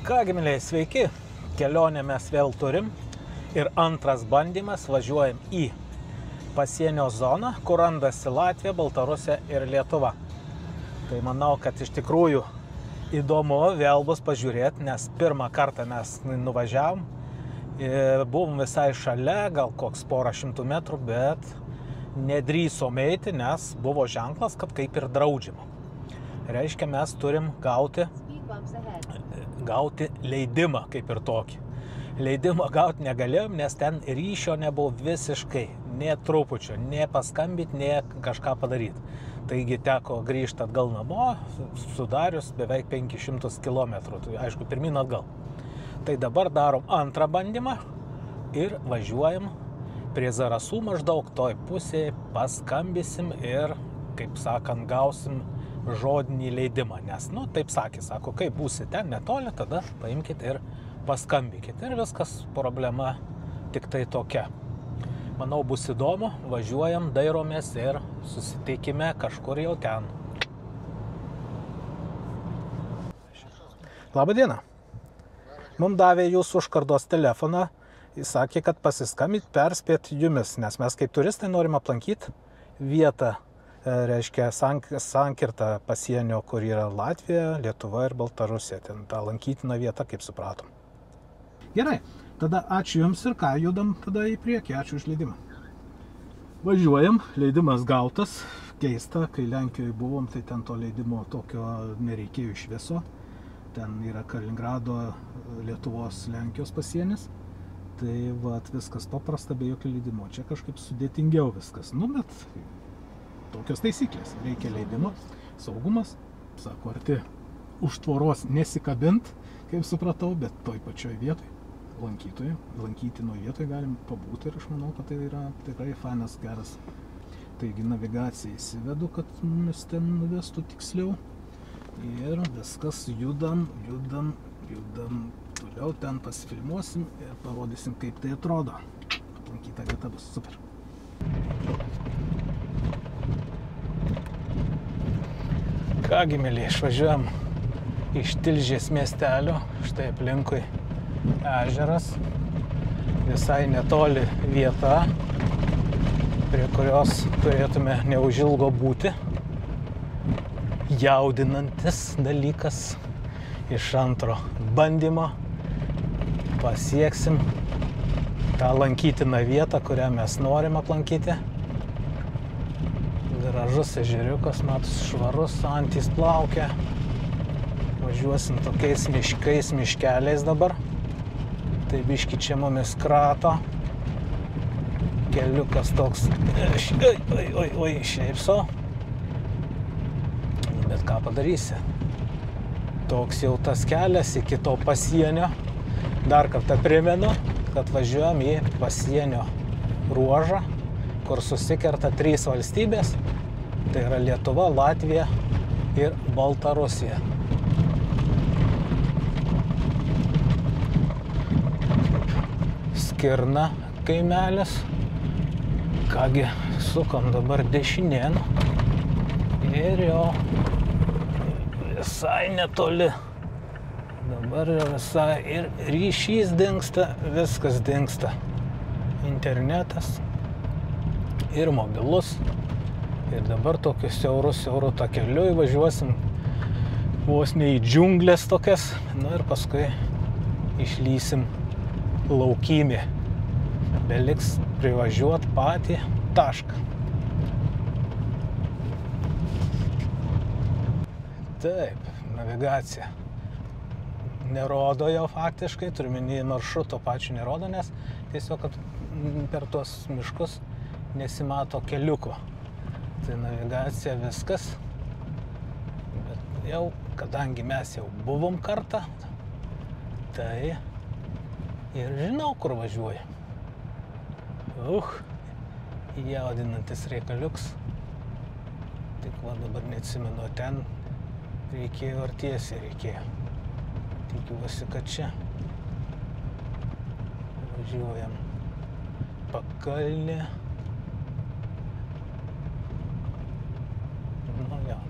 Kągi, mėlyje, sveiki, kelionę mes vėl turim ir antras bandymas, važiuojam į pasienio zoną, kur randasi Latvija, Baltarusija ir Lietuva. Tai manau, kad iš tikrųjų įdomu vėl bus pažiūrėti, nes pirmą kartą mes nuvažiavom, buvom visai šalia, gal koks porą šimtų metrų, bet nedrįsom eiti, nes buvo ženklas, kad kaip ir draudžiama. Reiškia, mes turim gauti leidimą kaip ir tokį. Leidimą gauti negalėjom, nes ten ryšio nebuvo visiškai, nė trupučio, nė paskambyti, nė kažką padaryti. Taigi teko grįžti atgal namo, sudarius beveik 500 km, tai aišku, pirmin atgal. Tai dabar darom antrą bandymą ir važiuojam prie Zarasų maždaug toj pusėje, paskambysim ir, kaip sakant, gausim žodinį leidimą, nes, taip sakė, sako, kai būsi ten netoli, tada paimkit ir paskambykit. Ir viskas, problema tik tai tokia. Manau, bus įdomu, važiuojam, dairomės ir susitikime kažkur jau ten. Labą dieną. Mums davė jūsų užkardos telefoną, jis sakė, kad pasiskambyti, perspėti jumis, nes mes kaip turistai norim aplankyti vietą, reiškia sankirtą pasienio, kur yra Latvija, Lietuva ir Baltarusija. Ten tą lankytiną vietą, kaip supratom. Gerai, tada ačiū jums ir ką, judam tada į priekį, ačiū už leidimą. Važiuojam, leidimas gautas, keista, kai Lenkijoje buvom, tai ten to leidimo tokio nereikėjo iš viso. Ten yra Kaliningrado, Lietuvos, Lenkijos pasienis. Tai vat, viskas paprasta, be jokio leidimo. Čia kažkaip sudėtingiau viskas, bet tokios taisyklės. Reikia leidimo, saugumas, sako, arti už tvoros nesikabint, kaip supratau, bet toj pačioj vietoj, lankytinoj vietoj galim pabūti ir aš manau, kad tai yra tikrai fainas, geras. Taigi navigaciją įsivedu, kad mus ten nuvestų tiksliau ir viskas, judam, toliau ten pasifilmuosim ir parodysim, kaip tai atrodo. Aplankyta vieta bus super. Kągi, mėlyje, išvažiuojam iš Tilžės miestelio, štai aplinkui ežeras, visai netoli vieta, prie kurios turėtume neužilgo būti. Jaudinantis dalykas, iš antro bandymo pasieksim tą lankytiną vietą, kurią mes norim aplankyti. Gražus ežeriukas, matus, švarus, antys plaukia. Važiuosim tokiais miškais, miškeliais dabar. Tai biški čia mumis krato. Keliukas toks, šiaip sau. Bet ką padarysi? Toks jau tas kelias iki to pasienio. Dar kartą primenu, kad važiuojam į pasienio ruožą, kur susikerta 3 valstybės. Tai yra Lietuva, Latvija ir Baltarusija. Skirna kaimelis. Kągi, sukam dabar dešinėn. Ir jau visai netoli. Dabar jau visai ir ryšys dingsta, viskas dingsta. Internetas ir mobilus. Ir dabar tokiu siauru takeliu įvažiuosim vos ne į džiunglės tokias. Ir paskui išlysim laukymį. Beliks privažiuot patį tašką. Taip, navigacija nerodo jau faktiškai, turiminį maršruto pačių nerodo, nes tiesiog kad per tuos miškus nesimato keliuko. Tai navigacija viskas, bet jau, kadangi mes jau buvom kartą, tai ir žinau, kur važiuoju. Jaudinantis reikaliuks. Tik va dabar neatsimenu, ten reikėjo ar tiesiai reikėjo. Tikiuosi, kad čia važiuojam pakalnį.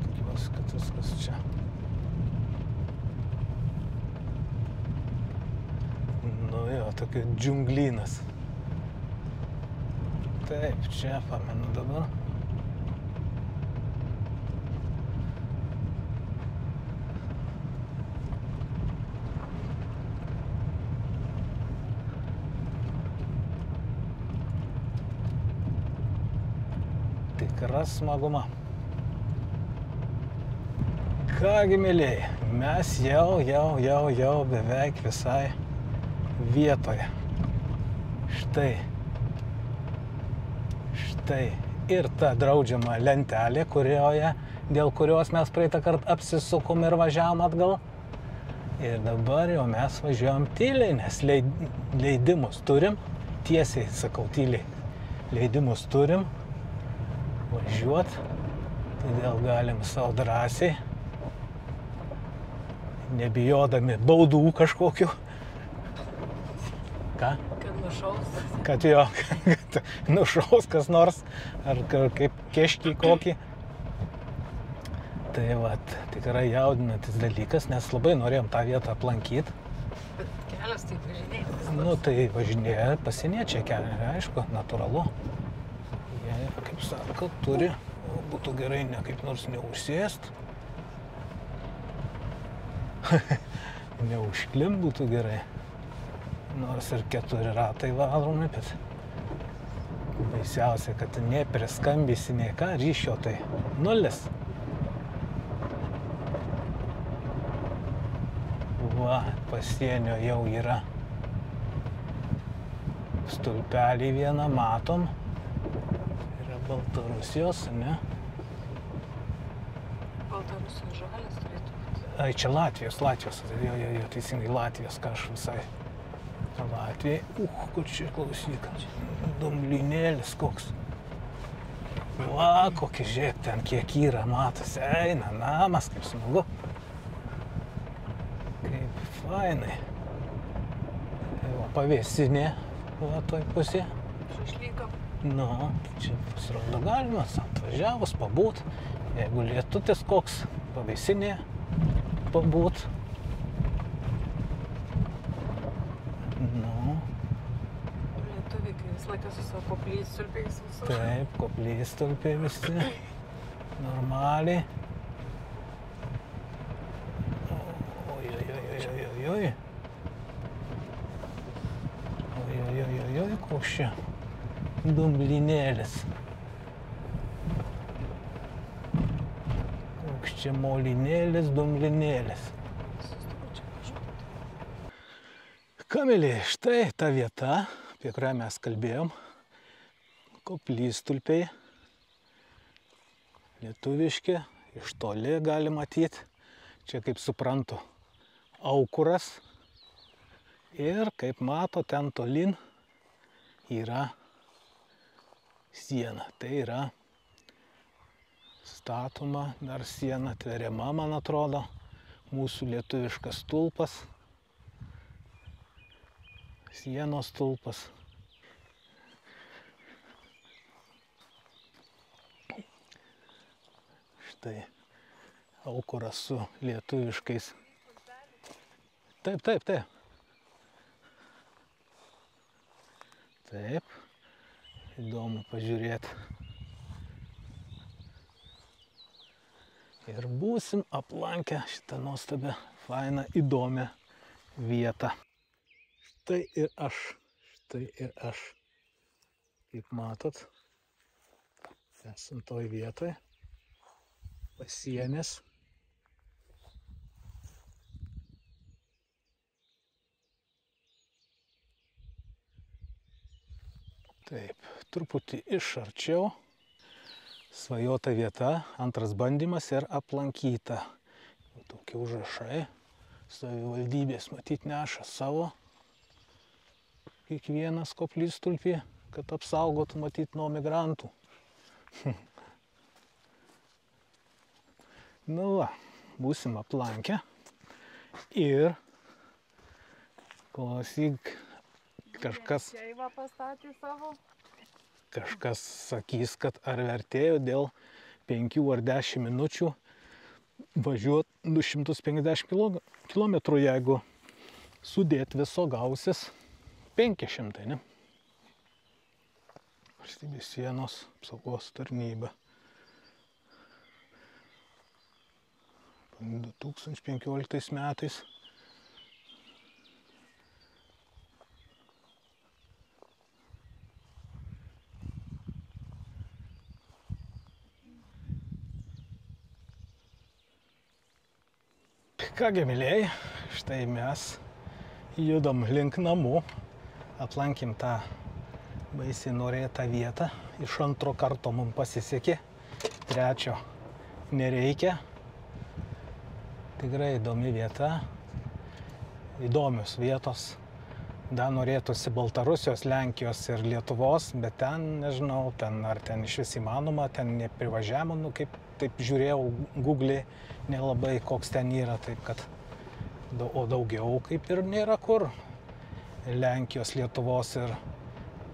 Tikiuosi, kad viskas čia. va, tokia džiunglynas. Taip, čia pamenu dabar. Tikra smaguma. Kągi, mėlyje, mes jau beveik visai vietoje. Štai ir ta draudžiama lentelė, dėl kurios mes praeitą kartą apsisukom ir važiavom atgal. Ir dabar jau mes važiuojam tyliai, nes leidimus turim, tiesiai sakau tyliai, leidimus turim važiuot, todėl galim savo drąsiai, nebijodami baudų kažkokių. Ką? Kad nušaus. Kad jo, kad nušaus kas nors, ar kaip keškį kokį. Tai vat, tikrai jaudinantis dalykas, nes labai norėjom tą vietą aplankyti. Bet kelias tai važinėtis. Nu, tai važinėja pasieniečiai kelią, aišku, natūralu. Jie, kaip sako, turi, būtų gerai ne kaip nors neužsėst. Neužklim būtų gerai. Nors ir 4 ratai varomi, bet baisiausia, kad nepriskambysi nei ką, ryšio tai 0. Va, pasienio jau yra. Stulpelį vieną matom. Yra Baltarusijos, ne? Baltarusijos žalias turėtų būti. Ai, čia Latvijos, jo, teisingai Latvijos, ką aš visai. Latvijai, kur čia klausyk, dumblynėlis koks. Va, kokį žiūrėk, ten kiek yra, matosi, eina namas, kaip smagu. Kaip fainai. Va, pavėsinė, va, toj pusė. Išlygo. Nu, čia pasirodo galima, atvažiavus, pabūt. Jeigu lietutis koks, pavėsinė, pabūt. Nu. Lietuviai, kai visą laiką su savo koplytstulpiais visur. Taip, koplytstulpiai visi. Normaliai. Oi. Oi, koks čia dumblynėlis. Koks čia molinėlis, dumblynėlis. Kamilė, štai ta vieta, apie kurią mes kalbėjom. Koplytstulpiai. Lietuviški, iš toli gali matyti. Čia, kaip suprantu, aukuras. Ir, kaip mato, ten tolin yra siena. Tai yra statoma dar siena, tveriama, man atrodo, mūsų lietuviškas stulpas. Sienos stulpas. Štai aukuras su lietuviškais. Taip. Taip. Įdomu pažiūrėti. Ir būsim aplankę šitą nuostabią, fainą, įdomią vietą. Štai ir aš. Kaip matot, esam toj vietoj. Pasienis. Taip, truputį iš arčiau. Svajota vieta, antras bandymas ir aplankyta. Tokie užrašai. Savivaldybės matyt neša savo. Kiekvienas koplytstulpį, kad apsaugotų matyt nuo migrantų. Nu va, būsim aplankę. Ir klausyk, kažkas sakys, kad ar vertėjo dėl 5 ar 10 minučių važiuoti 250 km, jeigu sudėt viso gausis 500, ne? Valstybės sienos apsaugos tarnyba. 2015 metais. Kągi, mylėjai, štai mes judam link namų, aplankim tą baisiai norėtą vietą, iš antro karto mums pasisekė, trečio nereikia. Tikrai įdomi vieta, įdomios vietos, dar norėtųsi Baltarusijos, Lenkijos ir Lietuvos, bet ten, nežinau, ar ten iš vis įmanoma, ten neprivažiavimo, nu kaip taip žiūrėjau Google, nelabai koks ten yra, taip kad, o daugiau kaip ir nėra kur. Lenkijos, Lietuvos ir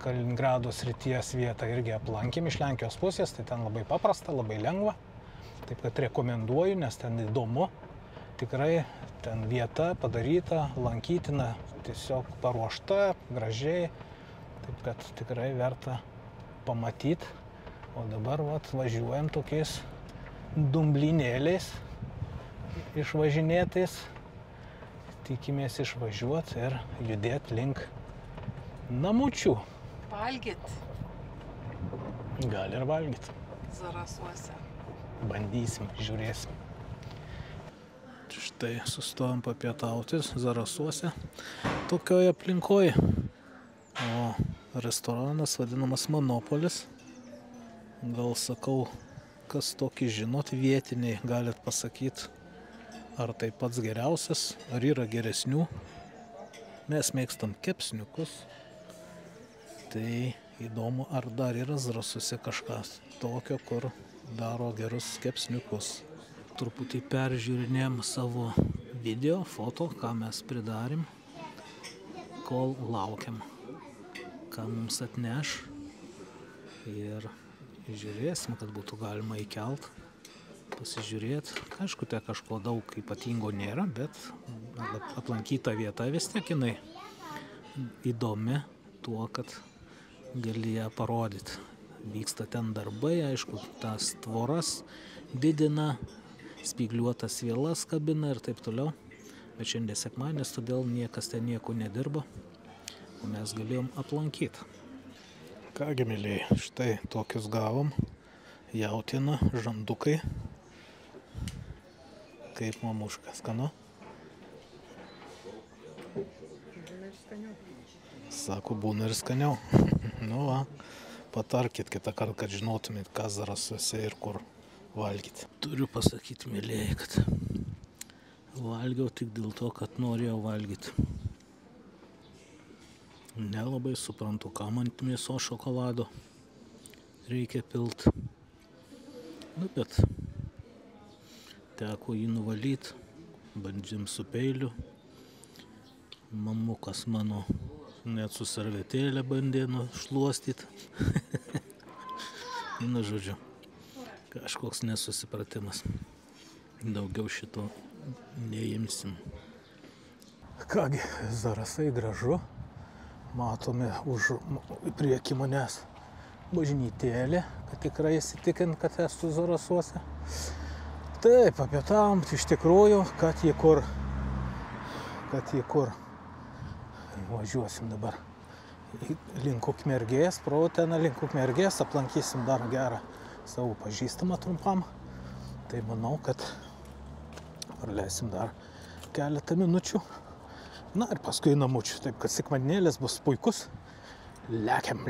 Kaliningrado srities vietą irgi aplankėm iš Lenkijos pusės, tai ten labai paprasta, labai lengva, taip kad rekomenduoju, nes ten įdomu, tikrai ten vieta padaryta, lankytina, tiesiog paruošta, gražiai, taip kad tikrai verta pamatyti, o dabar važiuojam tokiais dumblynėliais išvažinėtais, tikimės išvažiuoti ir judėti link namučių. Valgyt. Gali ir valgyt. Zarasuose. Bandysim, žiūrėsim. Štai sustojom papietautis Zarasuose, tokioje aplinkoje. O restoranas vadinamas Monopolis. Gal sakau, kas tokį žinot, vietiniai galit pasakyti, ar tai pats geriausias, ar yra geresnių. Mes mėgstam kepsniukus. Tai įdomu, ar dar yra Zarasuose kažkas tokio, kur daro gerus kepsniukus. Truputį peržiūrinėjom savo video, foto, ką mes pridarėm, kol laukiam, ką mums atneš. Ir žiūrėsim, kad būtų galima įkelt, pasižiūrėti. Aišku, te kažko daug ypatingo nėra, bet aplankyta vieta vis tiek jinai įdomi tuo, kad gali ją parodyti. Vyksta ten darbai, aišku, tas tvoras didina, spygliuotas vielas kabina ir taip toliau. Bet šiandien sekmadienis, todėl niekas ten nieko nedirba, o mes galėjom aplankyti. Kągi, mylėjai, štai tokius gavom. Jautiena, žandukai. Kaip mamuška, skanu? Būna ir skaniau. Sako, būna ir skaniau. Nu va, patarkit kitą kartą, kad žinotumėt, kas Zarasuose ir kur valgyti. Turiu pasakyti, mylėjai, kad valgiau tik dėl to, kad norėjau valgyti. Nelabai suprantu, kam ant mėsos šokolado reikia pilt. Nu, bet teko jį nuvalyti, bandžiam su peiliu. Mamukas mano net su servetėlė bandė nušluostyti. Nu, žodžiu, kažkoks nesusipratimas. Daugiau šito neimsim. Kągi, Zarasai gražu. Matome už priekį manęs bažnytėlė, kad tikrai įsitikint, kad esu Zarasuose. Taip, apie tam, iš tikrųjų, kad jį kur. Važiuosim dabar link Ukmergės, pro ten link Ukmergės, aplankysim dar gerą savo pažįstamą trumpam. Tai manau, kad praleisim dar keletą minučių. Na ir paskui namučių, taip kad sekmadienėlis bus puikus. Lekiam.